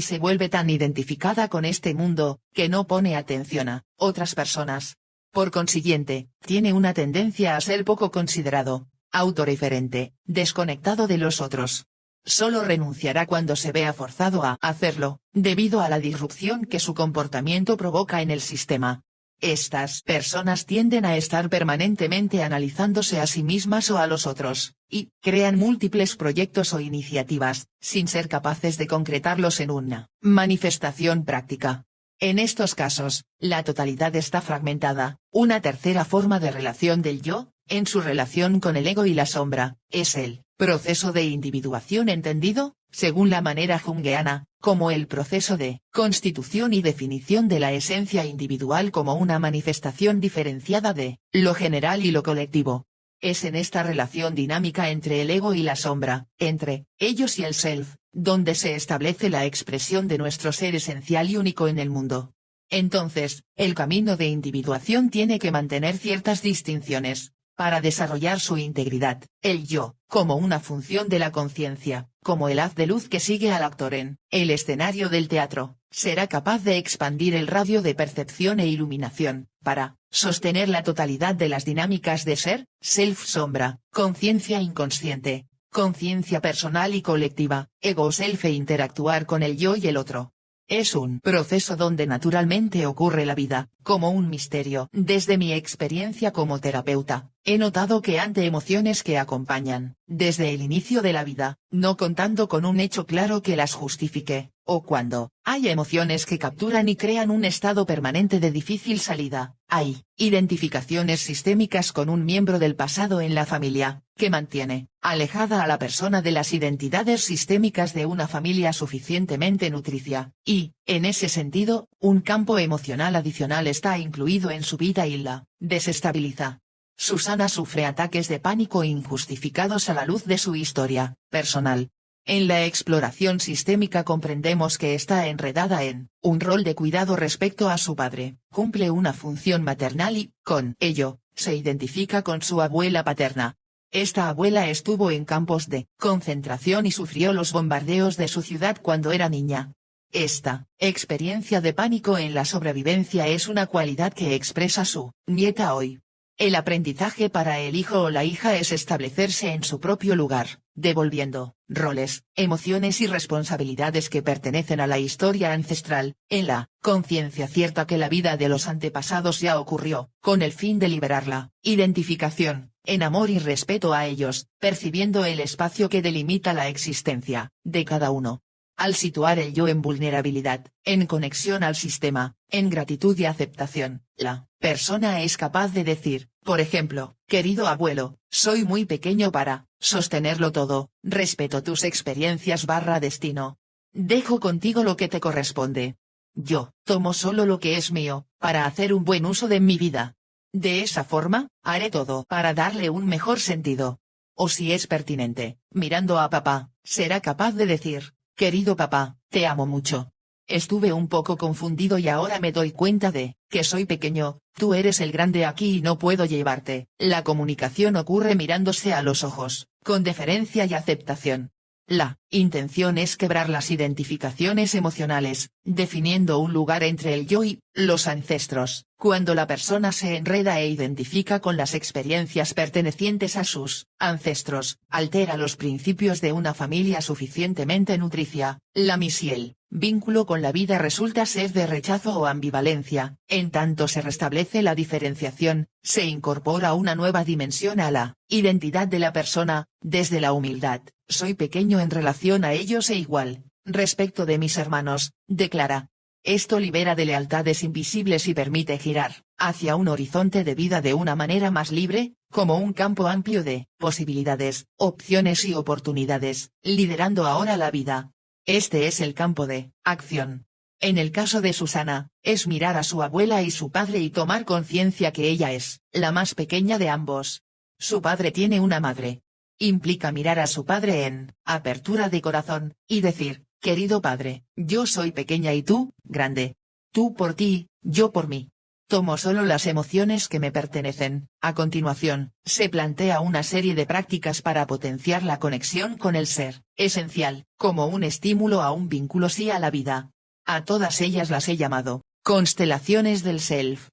A: se vuelve tan identificada con este mundo, que no pone atención a otras personas. Por consiguiente, tiene una tendencia a ser poco considerado, autorreferente, desconectado de los otros. Solo renunciará cuando se vea forzado a hacerlo, debido a la disrupción que su comportamiento provoca en el sistema. Estas personas tienden a estar permanentemente analizándose a sí mismas o a los otros, y crean múltiples proyectos o iniciativas, sin ser capaces de concretarlos en una manifestación práctica. En estos casos, la totalidad está fragmentada. Una tercera forma de relación del yo, en su relación con el ego y la sombra, es el proceso de individuación entendido, según la manera junguiana, como el proceso de constitución y definición de la esencia individual como una manifestación diferenciada de lo general y lo colectivo. Es en esta relación dinámica entre el ego y la sombra, entre ellos y el self, donde se establece la expresión de nuestro ser esencial y único en el mundo. Entonces, el camino de individuación tiene que mantener ciertas distinciones, para desarrollar su integridad, el yo, como una función de la conciencia, como el haz de luz que sigue al actor en el escenario del teatro, será capaz de expandir el radio de percepción e iluminación, para sostener la totalidad de las dinámicas de ser, self-sombra, conciencia inconsciente, conciencia personal y colectiva, ego-self e interactuar con el yo y el otro. Es un proceso donde naturalmente ocurre la vida, como un misterio. Desde mi experiencia como terapeuta, he notado que ante emociones que acompañan, desde el inicio de la vida, no contando con un hecho claro que las justifique, o cuando hay emociones que capturan y crean un estado permanente de difícil salida, hay identificaciones sistémicas con un miembro del pasado en la familia, que mantiene alejada a la persona de las identidades sistémicas de una familia suficientemente nutricia, y, en ese sentido, un campo emocional adicional está incluido en su vida y la desestabiliza. Susana sufre ataques de pánico injustificados a la luz de su historia personal. En la exploración sistémica comprendemos que está enredada en un rol de cuidado respecto a su padre, cumple una función maternal y, con ello, se identifica con su abuela paterna. Esta abuela estuvo en campos de concentración y sufrió los bombardeos de su ciudad cuando era niña. Esta experiencia de pánico en la sobrevivencia es una cualidad que expresa su nieta hoy. El aprendizaje para el hijo o la hija es establecerse en su propio lugar, devolviendo roles, emociones y responsabilidades que pertenecen a la historia ancestral, en la conciencia cierta que la vida de los antepasados ya ocurrió, con el fin de liberarla, identificación, en amor y respeto a ellos, percibiendo el espacio que delimita la existencia de cada uno. Al situar el yo en vulnerabilidad, en conexión al sistema, en gratitud y aceptación, la persona es capaz de decir, por ejemplo, querido abuelo, soy muy pequeño para sostenerlo todo, respeto tus experiencias / destino. Dejo contigo lo que te corresponde. Yo tomo solo lo que es mío, para hacer un buen uso de mi vida. De esa forma, haré todo para darle un mejor sentido. O si es pertinente, mirando a papá, será capaz de decir, querido papá, te amo mucho. Estuve un poco confundido y ahora me doy cuenta de que soy pequeño, tú eres el grande aquí y no puedo llevarte. La comunicación ocurre mirándose a los ojos, con deferencia y aceptación. La intención es quebrar las identificaciones emocionales, definiendo un lugar entre el yo y los ancestros. Cuando la persona se enreda e identifica con las experiencias pertenecientes a sus ancestros, altera los principios de una familia suficientemente nutricia. La misiel, vínculo con la vida resulta ser de rechazo o ambivalencia. En tanto se restablece la diferenciación, se incorpora una nueva dimensión a la identidad de la persona, desde la humildad. Soy pequeño en relación a ellos e igual, respecto de mis hermanos, declara. Esto libera de lealtades invisibles y permite girar hacia un horizonte de vida de una manera más libre, como un campo amplio de posibilidades, opciones y oportunidades, liderando ahora la vida. Este es el campo de acción. En el caso de Susana, es mirar a su abuela y su padre y tomar conciencia que ella es la más pequeña de ambos. Su padre tiene una madre. Implica mirar a su padre en apertura de corazón, y decir, querido padre, yo soy pequeña y tú, grande. Tú por ti, yo por mí. Tomo solo las emociones que me pertenecen. A continuación, se plantea una serie de prácticas para potenciar la conexión con el ser, esencial, como un estímulo a un vínculo sí a la vida. A todas ellas las he llamado constelaciones del self.